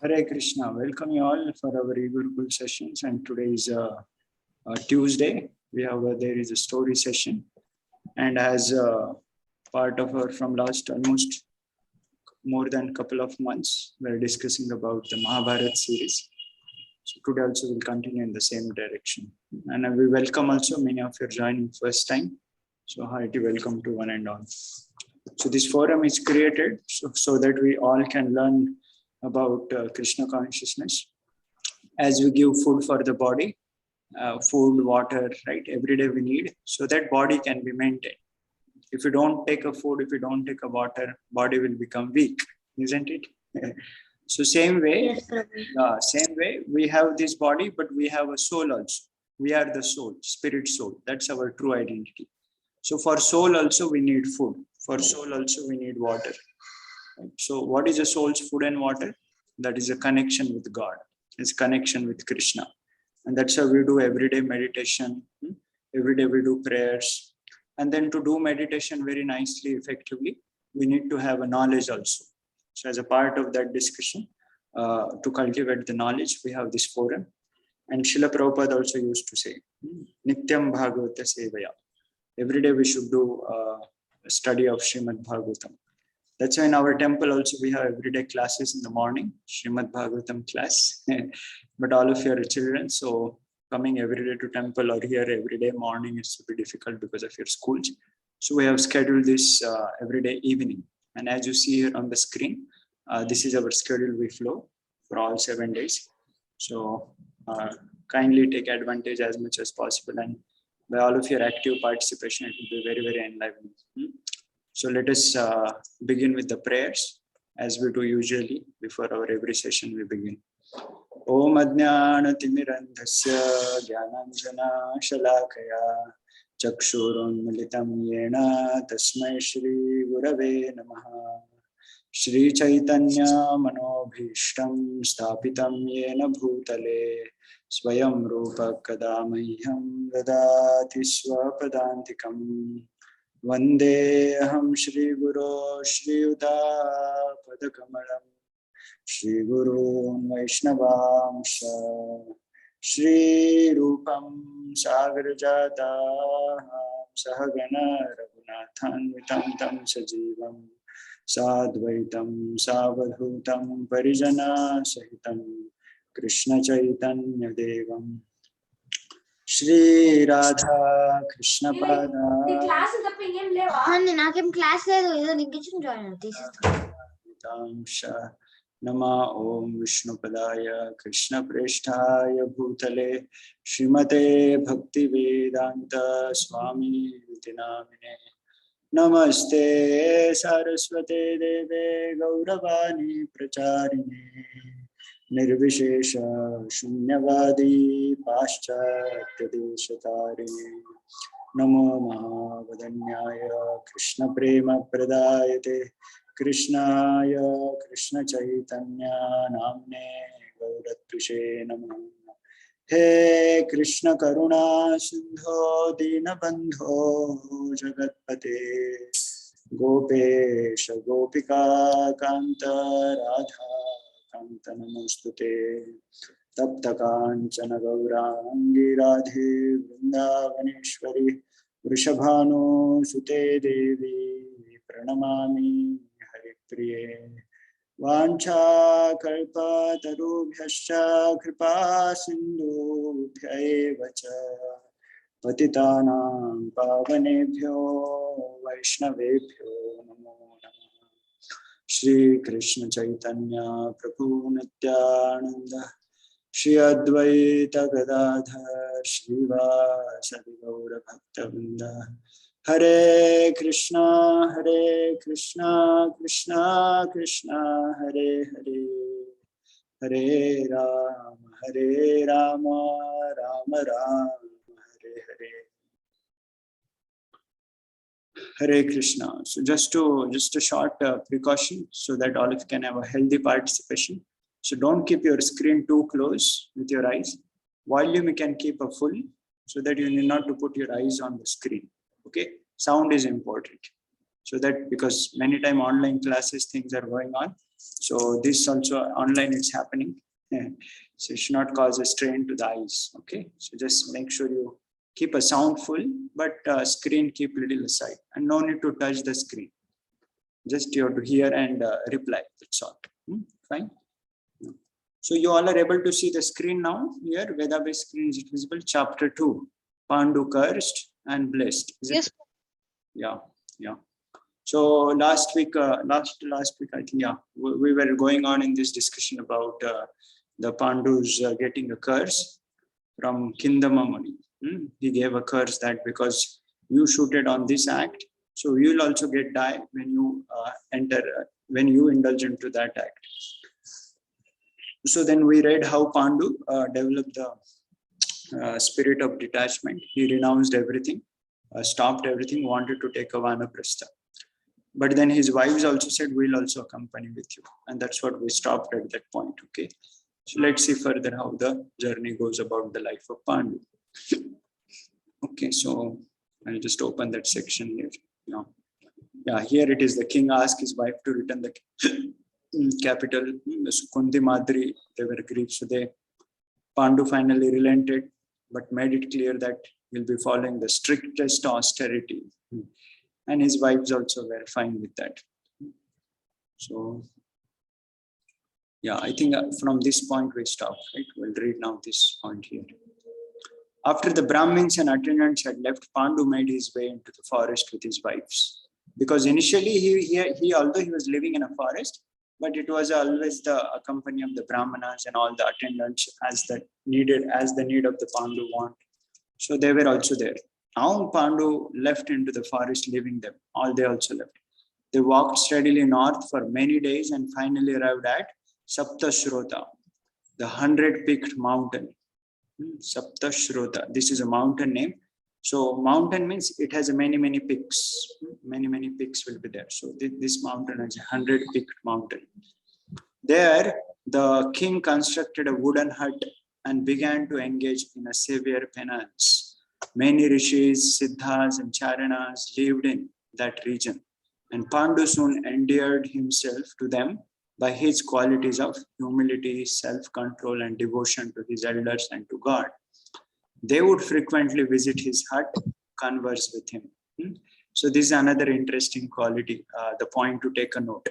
Hare Krishna. Welcome you all for our Gurukul sessions. And today is Tuesday. There is a story session. And as part of our from last almost more than a couple of months, we're discussing about the Mahabharata series. So today also we'll continue in the same direction. And we welcome also many of you joining first time. So hearty welcome to one and all. So this forum is created so that we all can learn about Krishna consciousness. As we give food for the body, food, water, right? Every day we need, so that body can be maintained. If you don't take a food, if you don't take a water, body will become weak, isn't it? So same way, we have this body, but we have a soul also. We are the soul, spirit soul. That's our true identity. So for soul also we need food. For soul also we need water. So what is a soul's food and water? That is a connection with God. It's connection with Krishna. And that's how we do everyday meditation. Every day we do prayers. And then to do meditation very nicely, effectively, we need to have a knowledge also. So as a part of that discussion, to cultivate the knowledge, we have this forum. And Srila Prabhupada also used to say, Nityam Bhagavata Sevaya. Every day we should do a study of Srimad Bhagavatam. That's why in our temple also we have everyday classes in the morning, Srimad Bhagavatam class. But all of you are children, so coming every day to temple or here every day morning is a bit difficult because of your schools. So we have scheduled this everyday evening. And as you see here on the screen, this is our schedule we flow for all 7 days. So kindly take advantage as much as possible, and by all of your active participation, it will be very, very enlivening. So let us begin with the prayers as we do usually before our every session we begin. Om Ajnana Timirandhasya Jnananjana Shalakaya Chakshurunmilitam Yena Tasmai Shri Gurave Namaha. Shri Chaitanya Manobhishtam Stapitam Yena Bhutale Swayam Rupa Kadamahyam Dadati Swapadantikam. Vande Aham Shri Guru Shri Uta Padakamalam Shri Guru Vaishnavamsha Shri Rupam Sagarjata Sahagana Raghunathan Vitam Tam Sajivam Sadvaitam Savadhutam Parijana Sahitam Krishna Chaitanya Devam Shri Radha Krishna Pada Nama Om Vishnu Padaya Krishna Presthaya Bhutale Srimate Bhakti Vedanta Swami Vitinamine Namaste Saraswate Deve Gauravani Pracharine Nirvishesha Shunyavadi Paschatya Deshatarine Namo Mahavadanyaya Krishna Prema Pradayate Krishnaya Krishna Chaitanya Namne Gauratrishe Namo. He Krishna Karuna Sindho Dinabandho Jagatpate Gopesha Gopika Kanta Radha Kanta Namostute Tapta Kanchana Gaurangi Radhe Vrindavaneshwari Vrishabhanu Sute Devi Pranamami Haripriye Vancha Kalpa Tarubhyascha Kripa Sindhubhya Vacha Patitanam Pavanebhyo Vaishnavebhyo Namo Namah. Shri Krishna Chaitanya Prabhu Nityananda Shri Advaita Gadadhar Srivasadi Gaura Bhaktavinda Hare Krishna Krishna Krishna Hare Hare Hare Rama Rama Rama Hare Hare. Hare Krishna. So just a short precaution so that all of you can have a healthy participation. So don't keep your screen too close with your eyes. Volume you can keep a full so that you need not to put your eyes on the screen. Okay. Sound is important. So that because many time online classes things are going on. So this also online is happening. So it should not cause a strain to the eyes. Okay, so just make sure you keep a sound full, but screen keep little aside, and no need to touch the screen. Just you have to hear and reply. That's all. Fine. So you all are able to see the screen now. Here, Veda-based screen is visible. Chapter 2, Pandu cursed and blessed. Is Yes. it? Yeah, yeah. So last week, I think, yeah, we were going on in this discussion about the Pandus getting a curse from Kindama Muni. He gave a curse that because you shooted on this act, so you'll also get die when you when you indulge into that act. So then we read how Pandu developed the spirit of detachment. He renounced everything, stopped everything, wanted to take a Vanaprastha. But then his wives also said, we'll also accompany with you. And that's what we stopped at that point. Okay. So let's see further how the journey goes about the life of Pandu. Okay, so I'll just open that section here. Yeah, here it is. The king asked his wife to return the capital. Kunti Madri, they were grieved. So Pandu finally relented, but made it clear that he'll be following the strictest austerity. And his wives also were fine with that. So, yeah, I think from this point we stop, right? We'll read now this point here. After the Brahmins and attendants had left, Pandu made his way into the forest with his wives. Because initially he although he was living in a forest, but it was always the company of the Brahmanas and all the attendants as the need of the Pandu want. So they were also there. Now Pandu left into the forest, leaving them. All they also left. They walked steadily north for many days and finally arrived at Saptashrota, the 100-peaked mountain. Saptashrota. This is a mountain name. So mountain means it has many peaks. Many peaks will be there. So this mountain is a 100-peaked mountain. There, the king constructed a wooden hut and began to engage in a severe penance. Many rishis, siddhas, and charanas lived in that region, and Pandu soon endeared himself to them by his qualities of humility, self-control, and devotion to his elders and to God. They would frequently visit his hut, converse with him. So this is another interesting quality, the point to take a note.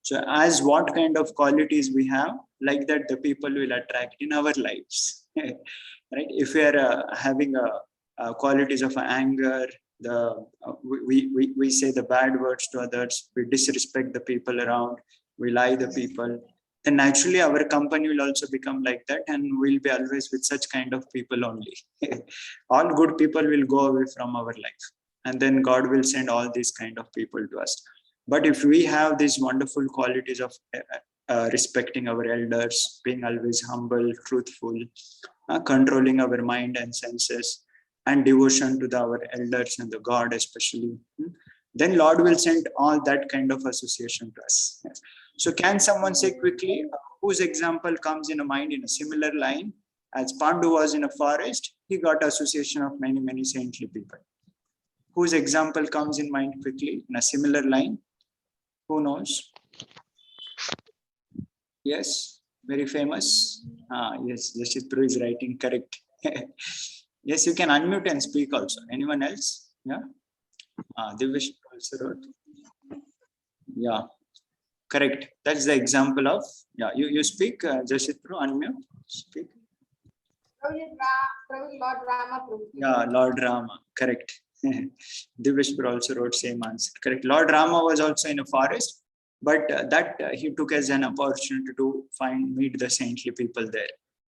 So as what kind of qualities we have, like that the people will attract in our lives. Right? If we are having qualities of anger, we say the bad words to others, we disrespect the people around, we lie the people, then naturally our company will also become like that, and we'll be always with such kind of people only. All good people will go away from our life, and then God will send all these kind of people to us. But if we have these wonderful qualities of respecting our elders, being always humble, truthful, controlling our mind and senses, and devotion to our elders and the God especially, then Lord will send all that kind of association to us. So can someone say quickly whose example comes in a mind in a similar line? As Pandu was in a forest, he got association of many saintly people. Whose example comes in mind quickly in a similar line? Who knows? Yes, very famous. Yes, Jashitru is writing correct. Yes, you can unmute and speak also. Anyone else? Yeah. Divyesh also wrote. Yeah, correct. That's the example of, yeah, you speak, Jashitru, unmute, speak. Lord Rama. Yeah, Lord Rama, correct. Divyesh also wrote same answer, correct. Lord Rama was also in a forest, but he took as an opportunity to meet the saintly people there.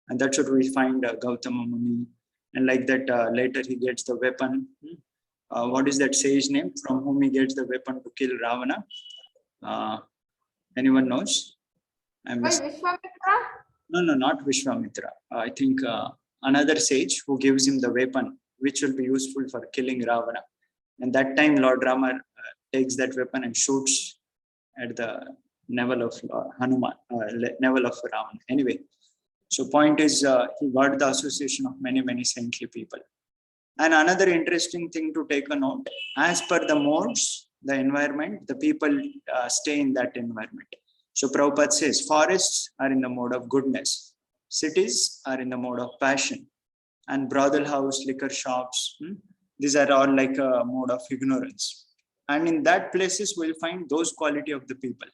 And that's what we find Gautama Muni. And like that, later he gets the weapon. What is that sage name from whom he gets the weapon to kill Ravana? Anyone knows? Vishwamitra? No, not Vishwamitra. I think another sage who gives him the weapon, which will be useful for killing Ravana. And that time Lord Rama takes that weapon and shoots at the navel of Hanuman, navel of Ravana. Anyway, so point is he got the association of many saintly people. And another interesting thing to take a note, as per the modes, the environment, the people stay in that environment. So Prabhupada says, forests are in the mode of goodness, cities are in the mode of passion, and brothel house, liquor shops, these are all like a mode of ignorance. And in that places, we'll find those quality of the people.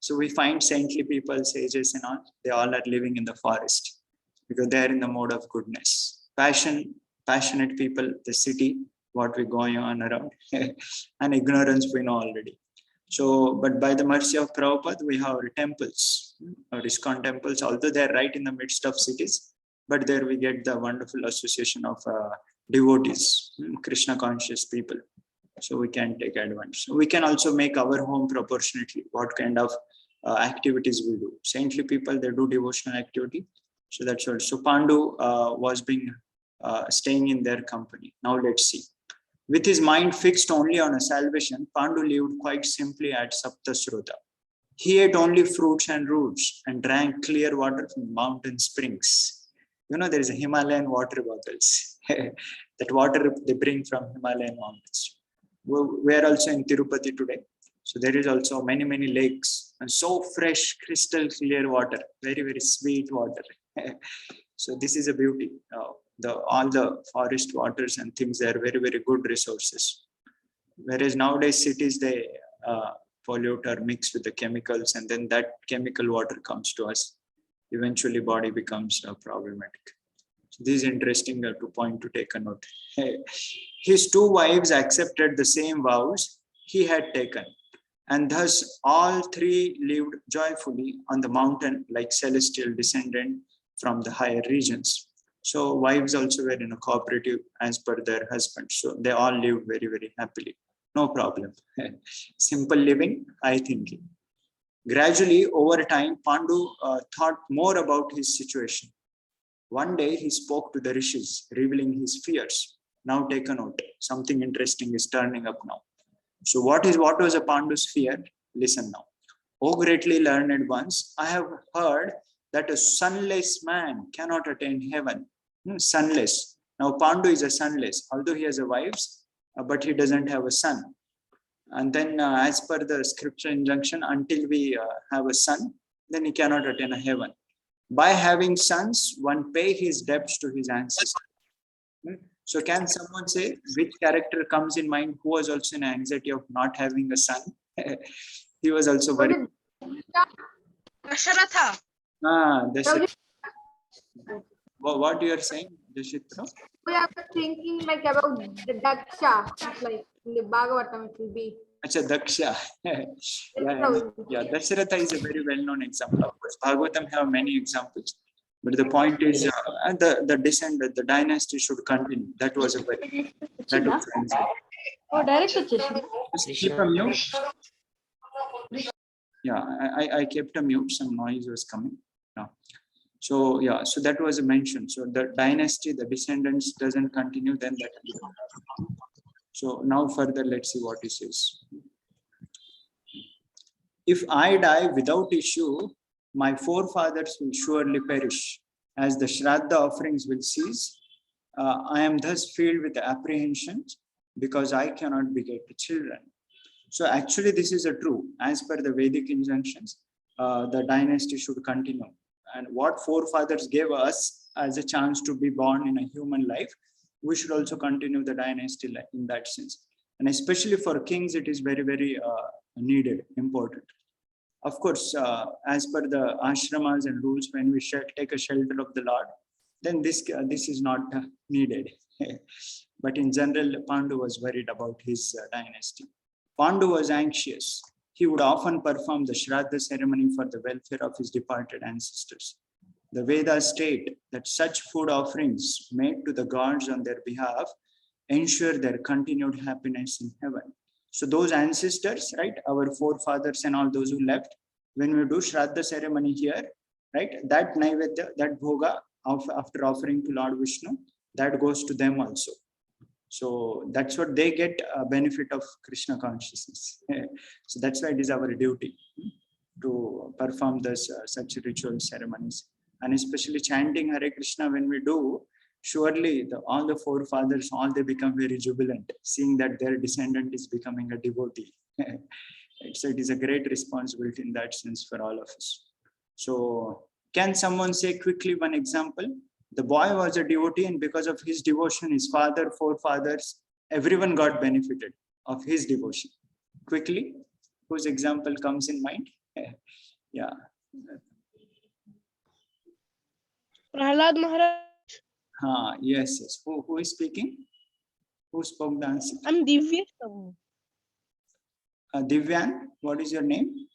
So we find saintly people, sages and all, they all are living in the forest because they are in the mode of goodness. Passionate people, the city, what we're going on around, and ignorance we know already. So, but by the mercy of Prabhupada, we have our temples, our ISKCON temples, although they're right in the midst of cities, but there we get the wonderful association of devotees, Krishna conscious people. So we can take advantage. We can also make our home proportionately, what kind of activities we do. Saintly people, they do devotional activity. So that's all. So Pandu was staying in their company. Now let's see. With his mind fixed only on a salvation, Pandu lived quite simply at Saptasrota. He ate only fruits and roots and drank clear water from mountain springs. You know, there is a Himalayan water bottles. That water they bring from Himalayan mountains. We are also in Tirupati today. So there is also many, many lakes and so fresh, crystal clear water, very, very sweet water. So this is a beauty. All the forest waters and things, they are very, very good resources. Whereas nowadays cities, they pollute or mix with the chemicals, and then that chemical water comes to us. Eventually body becomes problematic. So this is interesting to point to take a note. His two wives accepted the same vows he had taken, and thus all three lived joyfully on the mountain like celestial descendant from the higher regions. So wives also were in a cooperative as per their husbands. So they all lived very, very happily. No problem. Simple living, I think. Gradually, over time, Pandu thought more about his situation. One day, he spoke to the rishis, revealing his fears. Now take a note. Something interesting is turning up now. So what was a Pandu's fear? Listen now. O greatly learned ones, I have heard that a sunless man cannot attain heaven. Sunless. Now Pandu is a sunless, although he has a wives, but he doesn't have a son. And then as per the scripture injunction, until we have a son, then he cannot attain a heaven. By having sons, one pay his debts to his ancestors. So can someone say which character comes in mind who was also in anxiety of not having a son? He was also very... Dasharatha. Dasharatha. What you are saying, Dashitra? We are thinking like about the Daksha, like in the Bhagavatam it will be. Acha, Daksha. Yeah, Dasharatha is a very well-known example. Of course, Bhagavatam have many examples. But the point is, the descendant, the dynasty should continue. That was a very... Oh, direct Keep a mute. Yeah, I kept a mute. Some noise was coming. No. So yeah, so that was a mention. So the dynasty, the descendants doesn't continue, then that. So now further, let's see what he says. If I die without issue, my forefathers will surely perish, as the Shraddha offerings will cease. I am thus filled with apprehensions because I cannot beget children. So actually, this is a true. As per the Vedic injunctions, the dynasty should continue. And what forefathers gave us as a chance to be born in a human life, we should also continue the dynasty in that sense. And especially for kings, it is very, very needed, important. Of course, as per the ashramas and rules, when we take a shelter of the Lord, then this is not needed. But in general, Pandu was worried about his dynasty. Pandu was anxious. He would often perform the Shraddha ceremony for the welfare of his departed ancestors. The Vedas state that such food offerings made to the gods on their behalf ensure their continued happiness in heaven. So those ancestors, right, our forefathers and all those who left, when we do Shraddha ceremony here, right, that Naivedya, that Bhoga, after offering to Lord Vishnu, that goes to them also. So that's what they get benefit of Krishna consciousness. So that's why it is our duty to perform this such ritual ceremonies, and especially chanting Hare Krishna when we do. Surely all the forefathers, all they become very jubilant, seeing that their descendant is becoming a devotee. It is a great responsibility in that sense for all of us. So can someone say quickly one example? The boy was a devotee, and because of his devotion, his father, forefathers, everyone got benefited of his devotion. Quickly, whose example comes in mind? Yeah. Prahlad Maharaj. Yes. Who is speaking? Who spoke the answer? I'm Divya. Prabhu. Divyan, what is your name?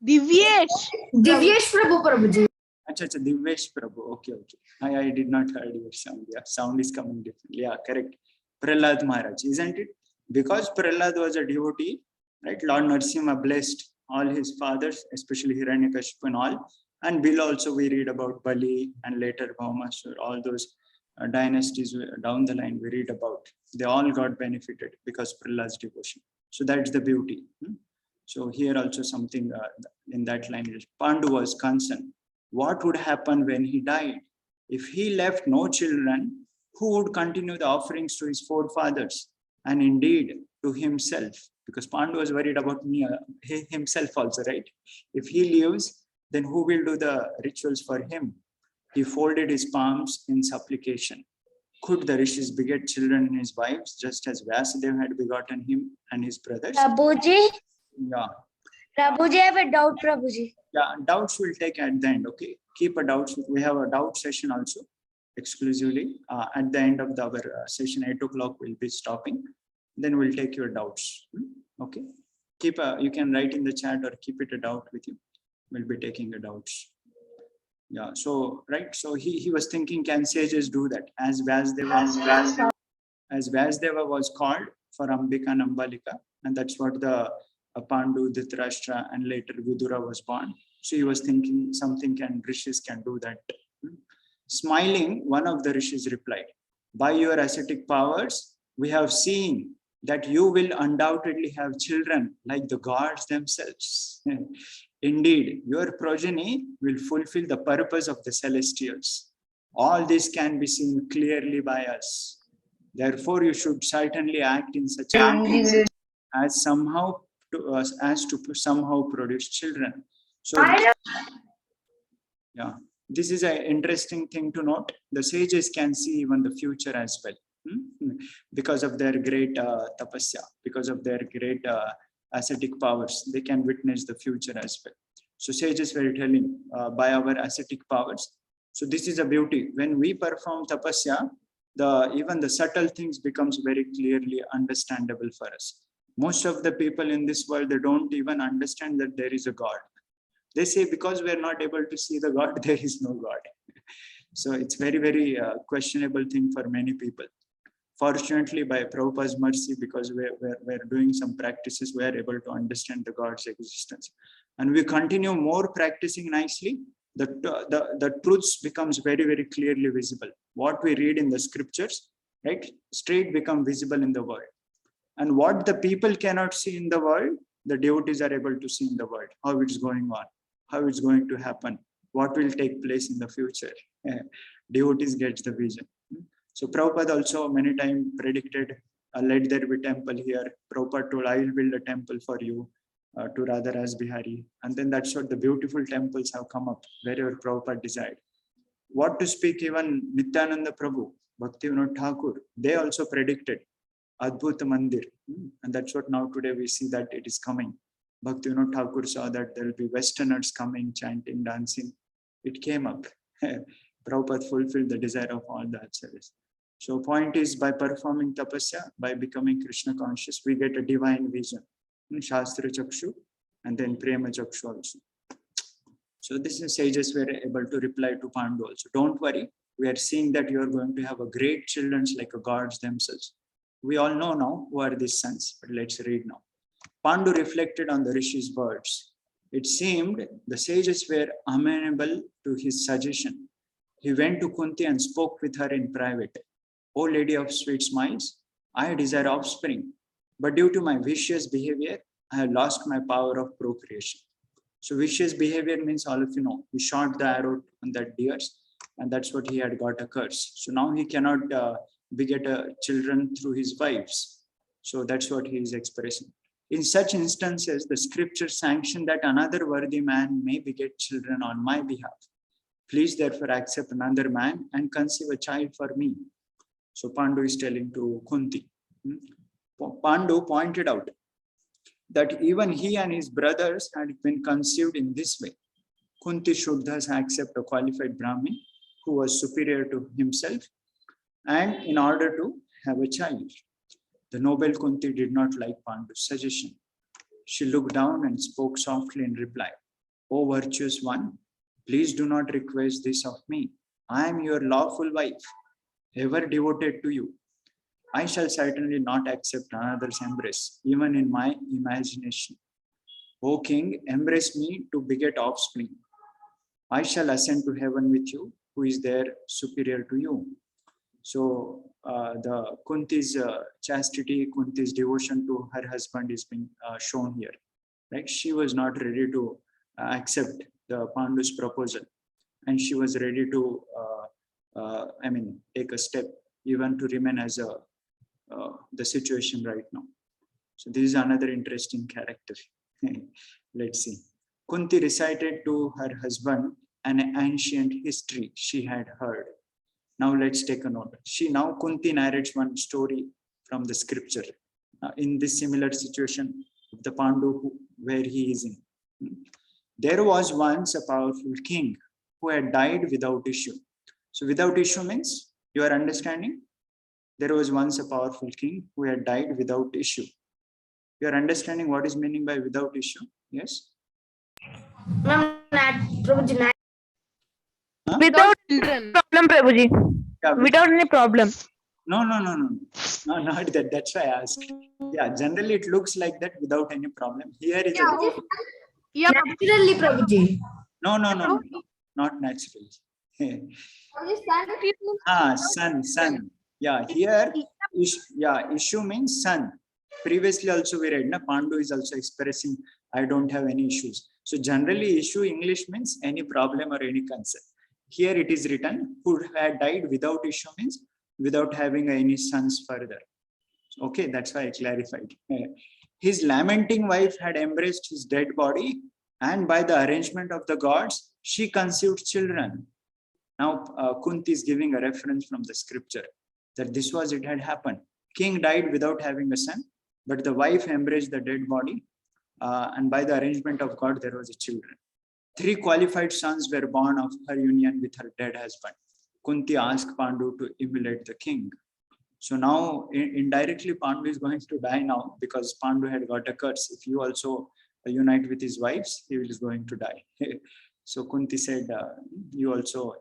Divyesh. Divyesh Prabhuji. Acha, Divyesh Prabhu. Okay. I did not heard your sound. Yeah, sound is coming differently. Yeah, correct. Prahlad Maharaj, isn't it? Because Prahlad was a devotee, right? Lord Narasimha blessed all his fathers, especially Hiranyakashipu and all. And below also we read about Bali and later Bhaumasur, all those dynasties down the line we read about. They all got benefited because Prahlad's devotion. So that's the beauty. So here also something in that line is Pandu was concerned. What would happen when he died? If he left no children, who would continue the offerings to his forefathers and indeed to himself? Because Pandu was worried about himself also, right? If he lives, then who will do the rituals for him? He folded his palms in supplication. Could the rishis beget children in his wives, just as Vyasadeva had begotten him and his brothers? Prabhuji, Yeah. Prabhuji, I have a doubt, Prabhuji. Yeah, doubts we'll take at the end, okay? Keep a doubts. We have a doubt session also, exclusively. At the end of our session, 8 o'clock, we'll be stopping. Then we'll take your doubts, okay? You can write in the chat or keep it a doubt with you. We'll be taking the doubts. Yeah, so, right, so he was thinking, can sages do that? As Vyasdeva was called for Ambika and Ambalika, and that's what the Pandu, Dhritarashtra, and later Vidura was born. So he was thinking rishis can do that. Smiling, one of the rishis replied, by your ascetic powers, we have seen that you will undoubtedly have children like the gods themselves. Indeed, your progeny will fulfill the purpose of the celestials. All this can be seen clearly by us. Therefore, you should certainly act in such a way as to somehow produce children. So, yeah, this is an interesting thing to note. The sages can see even the future as well, because of their great tapasya, because of their great ascetic powers. They can witness the future as well. So sages were telling by our ascetic powers. So this is a beauty. When we perform tapasya, even the subtle things becomes very clearly understandable for us. Most of the people in this world, they don't even understand that there is a God. They say because we are not able to see the God, there is no God. So it's very, very questionable thing for many people. Fortunately, by Prabhupada's mercy, because we're doing some practices, we are able to understand the God's existence. And we continue more practicing nicely, the truths becomes very, very clearly visible. What we read in the scriptures, right, straight become visible in the world. And what the people cannot see in the world, the devotees are able to see in the world, how it's going on, how it's going to happen, what will take place in the future. Devotees get the vision. So Prabhupada also many times predicted, let there be temple here. Prabhupada told, I will build a temple for you to Radha Ras Bihari. And then that's what the beautiful temples have come up wherever Prabhupada desired. What to speak, even Nityananda Prabhu, Bhaktivinoda Thakur, they also predicted Adbhuta Mandir. And that's what now today we see that it is coming. Bhaktivinoda Thakur saw that there will be Westerners coming, chanting, dancing. It came up. Prabhupada fulfilled the desire of all the acharyas. So point is, by performing tapasya, by becoming Krishna conscious, we get a divine vision. Shastra Chakshu and then Prema Chakshu also. So this is sages were able to reply to Pandu also. Don't worry, we are seeing that you are going to have a great children like a gods themselves. We all know now who are these sons, but let's read now. Pandu reflected on the Rishi's words. It seemed the sages were amenable to his suggestion. He went to Kunti and spoke with her in private. O lady of sweet smiles, I desire offspring, but due to my vicious behavior, I have lost my power of procreation. So vicious behavior means, all of you know, he shot the arrow on that deer, and that's what he had got a curse. So now he cannot beget children through his wives. So that's what he is expressing. In such instances, the scripture sanctioned that another worthy man may beget children on my behalf. Please therefore accept another man and conceive a child for me. So Pandu is telling to Kunti. Pandu pointed out that even he and his brothers had been conceived in this way. Kunti should thus accept a qualified Brahmin who was superior to himself, and in order to have a child. The noble Kunti did not like Pandu's suggestion. She looked down and spoke softly in reply. O virtuous one, please do not request this of me. I am your lawful wife, ever devoted to you. I shall certainly not accept another's embrace, even in my imagination. O king, embrace me to beget offspring. I shall ascend to heaven with you, who is there superior to you. So the Kunti's chastity, Kunti's devotion to her husband is being shown here. Right? She was not ready to accept the Pandu's proposal, and she was ready to, take a step even to remain as the situation right now. So this is another interesting character. Let's see. Kunti recited to her husband an ancient history she had heard. Now let's take a note. Kunti narrates one story from the scripture in this similar situation of the Pandu where he is in. There was once a powerful king who had died without issue. So without issue means, you are understanding? There was once a powerful king who had died without issue. You are understanding what is meaning by without issue? Yes? Without children. Problem, Prabhuji. Yeah, Without any problem. No, not that. That's why I asked. Yeah, generally it looks like that without any problem. Here is Yeah, Naturally, Prabhuji. no, not naturally. Son. Yeah, here, issue means son. Previously also we read, Pandu is also expressing, I don't have any issues. So generally issue English means any problem or any concern. Here it is written, who had died without issue means without having any sons further. Okay, that's why I clarified. His lamenting wife had embraced his dead body, and by the arrangement of the gods, she conceived children. Now Kunti is giving a reference from the scripture that this was it had happened. King died without having a son, but the wife embraced the dead body, and by the arrangement of God, there was a children. 3 qualified sons were born of her union with her dead husband. Kunti asked Pandu to emulate the king. So now indirectly Pandu is going to die now because Pandu had got a curse. If you also unite with his wives, he is going to die. So Kunti said, you also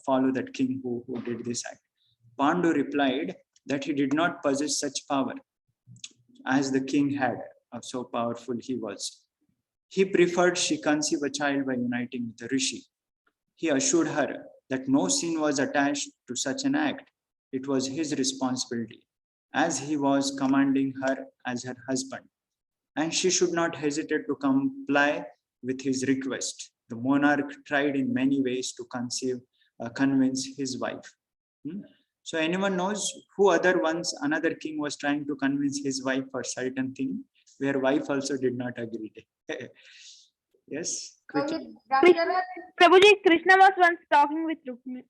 follow that king who did this act. Pandu replied that he did not possess such power as the king had, so powerful he was. He preferred she conceive a child by uniting with the rishi. He assured her that no sin was attached to such an act. It was his responsibility, as he was commanding her as her husband, and she should not hesitate to comply with his request. The monarch tried in many ways to convince his wife. So anyone knows who another king was trying to convince his wife for certain thing, where wife also did not agree. Yes? Quickly. Prabhuji, Krishna was once talking with Rukmini.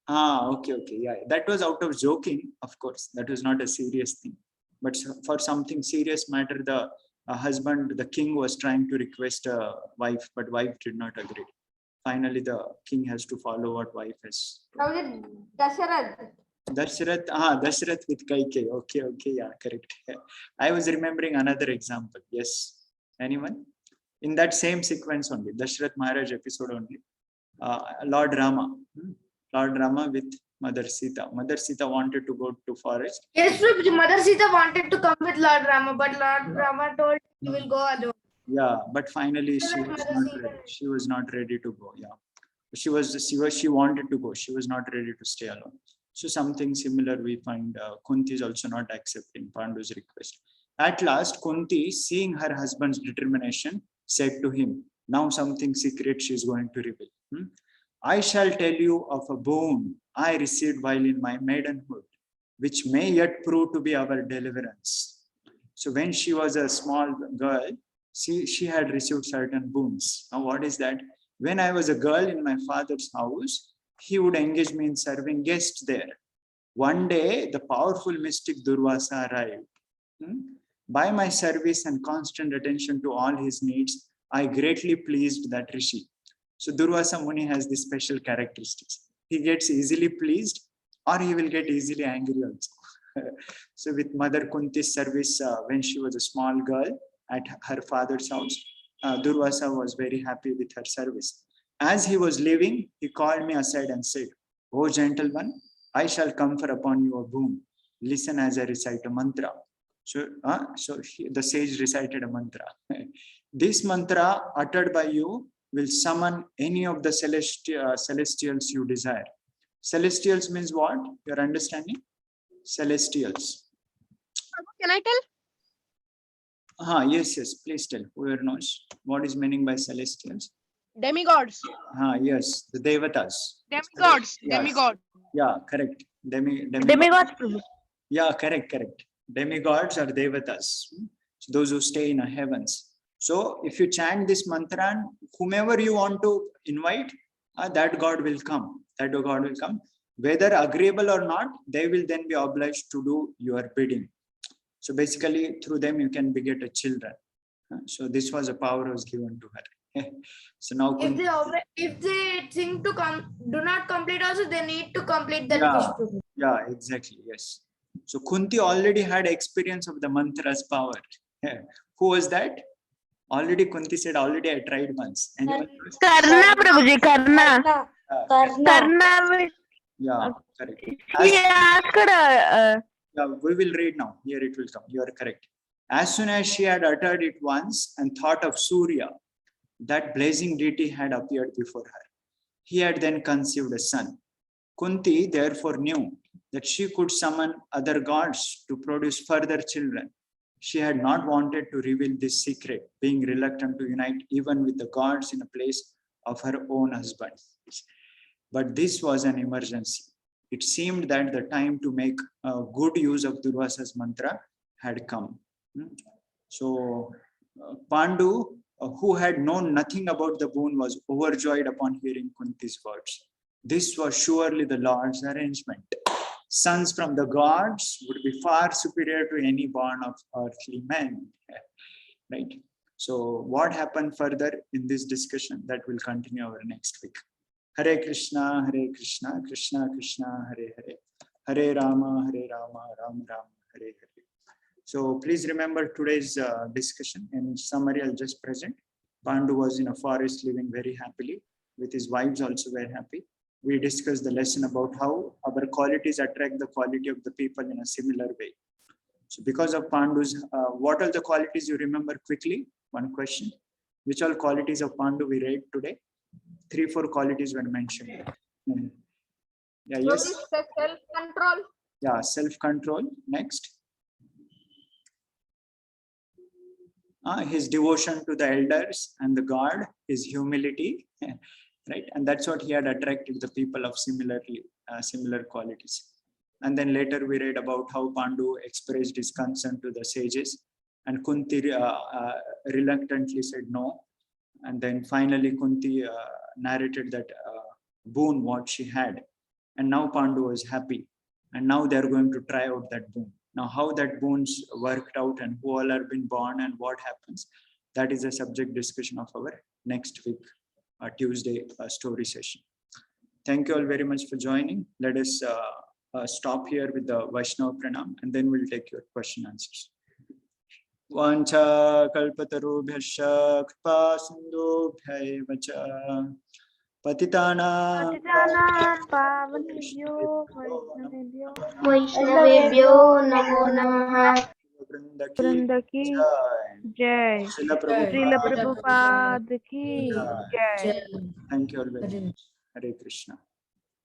Okay. Yeah, that was out of joking, of course. That was not a serious thing. But for something serious matter, the the king was trying to request a wife, but wife did not agree. Finally, the king has to follow what wife has. Dasharath with Kaikeyi. Okay, yeah, correct. I was remembering another example. Yes. Anyone? In that same sequence only, Dasharath Maharaj episode only. Lord Rama with Mother Sita. Mother Sita wanted to go to forest. Yes, Mother Sita wanted to come with Lord Rama, but Lord Rama told he will go alone. Yeah, but finally she was not ready to go. Yeah, she wanted to go. She was not ready to stay alone. So something similar we find. Kunti is also not accepting Pandu's request. At last, Kunti, seeing her husband's determination, said to him, now something secret she is going to reveal. I shall tell you of a boon I received while in my maidenhood, which may yet prove to be our deliverance. So when she was a small girl, she had received certain boons. Now what is that? When I was a girl in my father's house, he would engage me in serving guests there. One day, the powerful mystic Durvasa arrived. By my service and constant attention to all his needs, I greatly pleased that Rishi. So Durvasa Muni has these special characteristics. He gets easily pleased or he will get easily angry also. So with Mother Kunti's service, when she was a small girl at her father's house, Durvasa was very happy with her service. As he was leaving, he called me aside and said, "Oh gentleman, I shall confer upon you a boon. Listen as I recite a mantra." So, the sage recited a mantra. This mantra uttered by you will summon any of the celestials you desire. Celestials means what? You're understanding? Celestials. Can I tell? Yes, please tell. Whoever knows what is meaning by celestials. Demigods. Yes, the Devatas. Demigods. Yes. Demigod. Yeah, correct. Demigods, Prabhu. Yeah, correct. Demigods are Devatas. So those who stay in the heavens. So if you chant this mantra, whomever you want to invite, that God will come. Whether agreeable or not, they will then be obliged to do your bidding. So basically, through them you can beget a children. So this was a power was given to her. So now, If they think to do not complete also, they need to complete that Yeah. wish, Prabhu. yeah, exactly, yes. So Kunti already had experience of the mantra's power. Who was that? Already Kunti said, already I tried once. Anyone knows? Karna, Prabhuji, Karna. Karna. Yeah, correct. He asked, Yeah, we will read now. Here it will come. You are correct. As soon as she had uttered it once and thought of Surya, that blazing deity had appeared before her. He had then conceived a son. Kunti therefore knew that she could summon other gods to produce further children. She had not wanted to reveal this secret, being reluctant to unite even with the gods in a place of her own husband. But this was an emergency. It seemed that the time to make good use of Durvasa's mantra had come. So Pandu, who had known nothing about the boon, was overjoyed upon hearing Kunti's words. This was surely the Lord's arrangement. Sons from the gods would be far superior to any born of earthly men. Right? So what happened further in this discussion, that will continue our next week. Hare Krishna, Krishna Krishna, Hare Hare, Hare Rama, Rama Rama, Hare Hare. So please remember today's discussion. In summary, I'll just present. Pandu was in a forest living very happily, with his wives also very happy. We discussed the lesson about how our qualities attract the quality of the people in a similar way. So because of Pandu's, what are the qualities you remember quickly? One question. Which all qualities of Pandu we read today? 3-4 qualities were mentioned. Yeah, yes. Self-control. Yeah, self-control. Next. His devotion to the elders and the God, his humility, right? And that's what he had attracted the people of similar qualities. And then later we read about how Pandu expressed his concern to the sages, and Kunti reluctantly said no. And then finally Kunti narrated that boon what she had, and now Pandu was happy, and now they are going to try out that boon. Now how that boons worked out and who all are been born and what happens, that is a subject discussion of our next week Tuesday story session. Thank you all very much for joining. Let us stop here with the Vaishnava Pranam, and then we'll take your question answers. Vancha kalpatarubhyascha kripa sindhubhyaiva cha patitana Vaishnavebhyo namo namaha. Vrindaki Jai. Srila Prabhupada ki Jai. Thank you all very much. Hare Krishna.